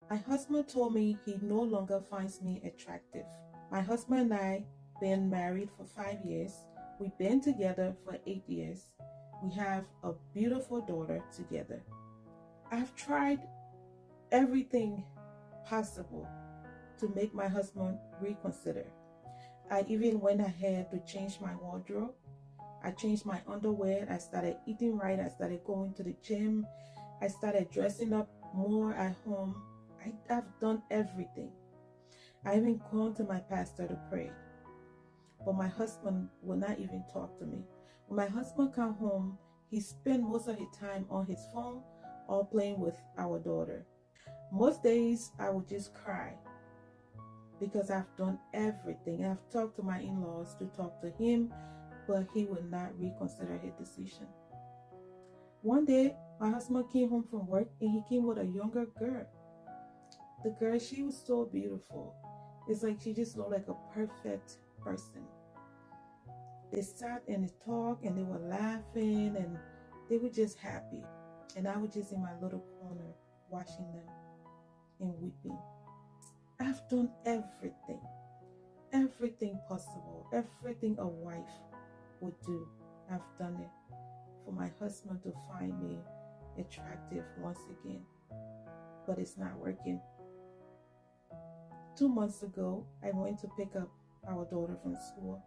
My husband told me he no longer finds me attractive. My husband and I been married for 5 years. We've been together for 8 years. We have a beautiful daughter together. I've tried everything possible to make my husband reconsider. I even went ahead to change my wardrobe. I changed my underwear. I started eating right. I started going to the gym. I started dressing up more at home. I've done everything. I even gone to my pastor to pray. But my husband will not even talk to me. When my husband come home, he spend most of his time on his phone or playing with our daughter. Most days I would just cry because I've done everything. I've talked to my in-laws to talk to him, but he would not reconsider his decision. One day, my husband came home from work and he came with a younger girl. The girl, she was so beautiful. It's like she just looked like a perfect person. They sat and they talked and they were laughing and they were just happy. And I was just in my little corner watching them and weeping. I've done everything possible, everything a wife would do. I've done it for my husband to find me attractive once again, but it's not working. 2 months ago, I went to pick up our daughter from school,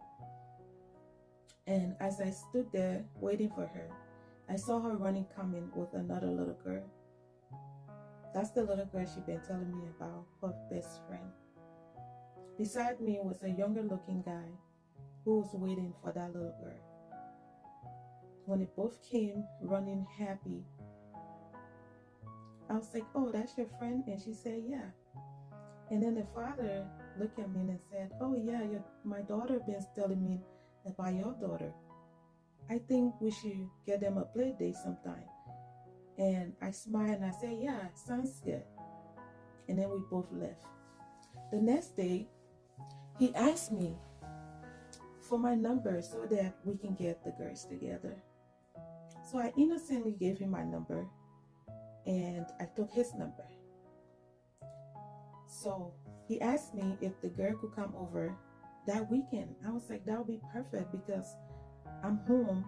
and as I stood there waiting for her, I saw her coming with another little girl. That's the little girl she'd been telling me about, her best friend. Beside me was a younger looking guy who was waiting for that little girl. When they both came running happy, I was like, "Oh, that's your friend?" And she said, "Yeah." And then the father looked at me and said, "Oh yeah, my daughter been telling me about your daughter. I think we should get them a play date sometime." And I smiled and I said, "Yeah, sounds good." And then we both left. The next day, he asked me for my number so that we can get the girls together. So I innocently gave him my number and I took his number. So he asked me if the girl could come over that weekend. I was like, that would be perfect because I'm home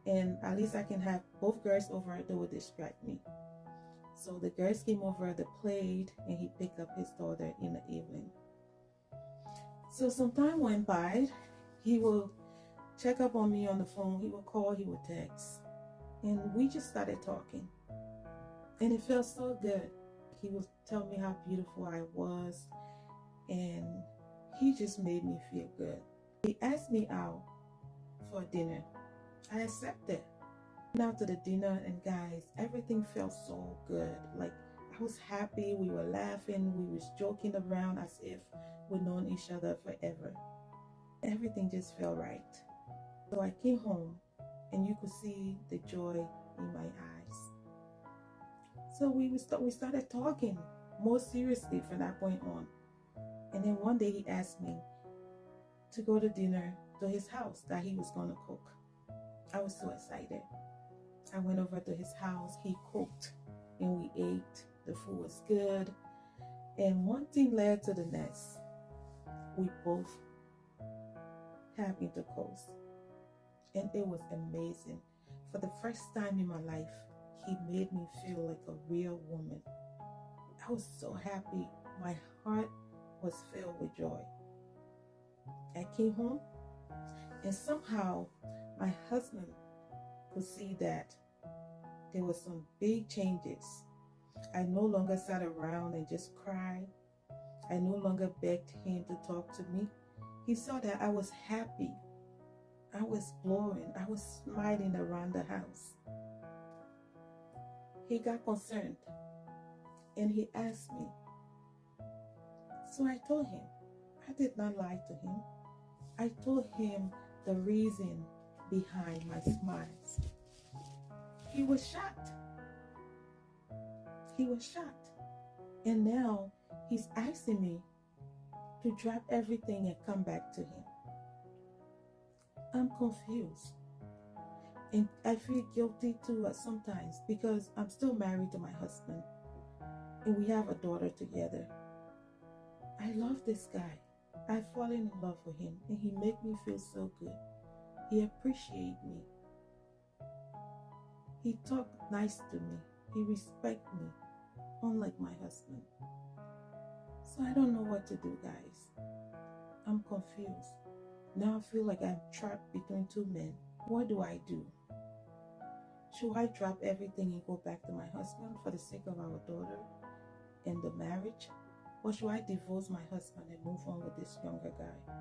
and at least I can have both girls over. They would distract me. So the girls came over, they played, and he picked up his daughter in the evening. So some time went by. He will check up on me on the phone. He would call, he would text. And we just started talking. And it felt so good. He would tell me how beautiful I was. And he just made me feel good. He asked me out for dinner. I accepted. Went out to the dinner and guys, everything felt so good. Like I was happy, we were laughing, we was joking around as if we'd known each other forever. Everything just felt right. So I came home and you could see the joy in my eyes. So we started talking more seriously from that point on. And then one day he asked me to go to dinner to his house that he was going to cook. I was so excited. I went over to his house, he cooked, and we ate. The food was good. And one thing led to the next. We both had intercourse. And it was amazing. For the first time in my life, he made me feel like a real woman. I was so happy. My heart was filled with joy. I came home, and somehow my husband could see that there were some big changes. I no longer sat around and just cried. I no longer begged him to talk to me. He saw that I was happy. I was glowing. I was smiling around the house. He got concerned and he asked me. So I told him. I did not lie to him. I told him the reason behind my smiles. He was shocked. He was shocked. And now he's asking me to drop everything and come back to him. I'm confused. And I feel guilty too sometimes because I'm still married to my husband. and we have a daughter together. I love this guy. I fallen in love with him, and he make me feel so good. He appreciate me. He talk nice to me. He respect me, unlike my husband. So I don't know what to do, guys. I'm confused. Now I feel like I'm trapped between two men. What do I do? Should I drop everything and go back to my husband for the sake of our daughter and the marriage? Or should I divorce my husband and move on with this younger guy?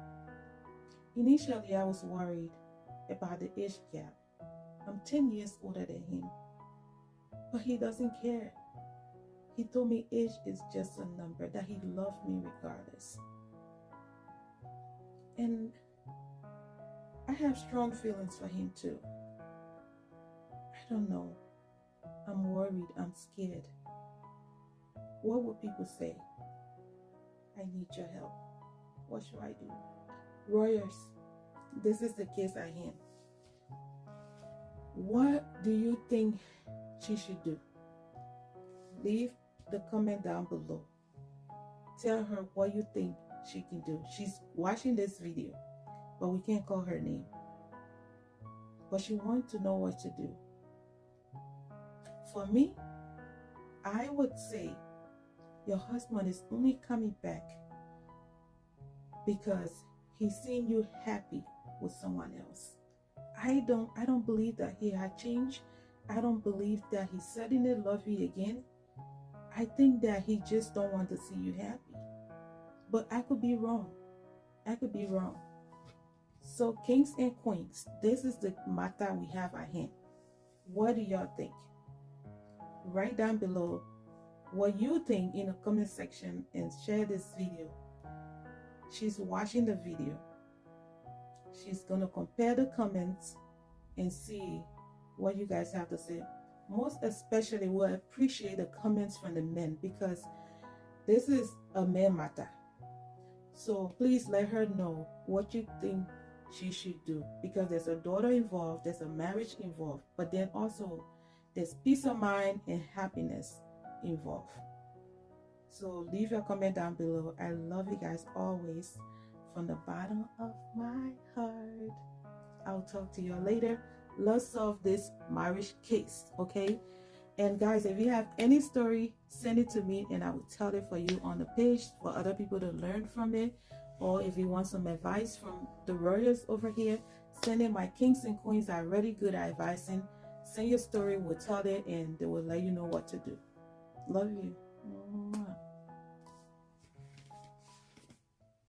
Initially, I was worried about the age gap. I'm 10 years older than him. But he doesn't care. He told me age is just a number, that he loved me regardless. And I have strong feelings for him too. I don't know. I'm worried. I'm scared. What would people say? I need your help. What should I do? Royals, this is the case I am. What do you think she should do? Leave the comment down below. Tell her what you think she can do. She's watching this video, but we can't call her name. But she wants to know what to do. For me, I would say your husband is only coming back because he's seen you happy with someone else. I don't believe that he had changed. I don't believe that he suddenly love you again. I think that he just don't want to see you happy. But I could be wrong. I could be wrong. So kings and queens, this is the matter we have at hand. What do y'all think? Write down below what you think in the comment section and share this video. She's watching the video. She's gonna compare the comments and see what you guys have to say. Most especially, we'll appreciate the comments from the men because this is a man matter. So please let her know what you think she should do, because there's a daughter involved, there's a marriage involved, but then also there's peace of mind and happiness involved. So leave your comment down below. I love you guys always from the bottom of my heart. I'll talk to you later. Let's solve this marriage case, okay? And guys, if you have any story, send it to me and I will tell it for you on the page for other people to learn from it. Or if you want some advice from the royals over here, send it. My kings and queens are really good at advising. Send your story, we'll tell it, and they will let you know what to do. Love you.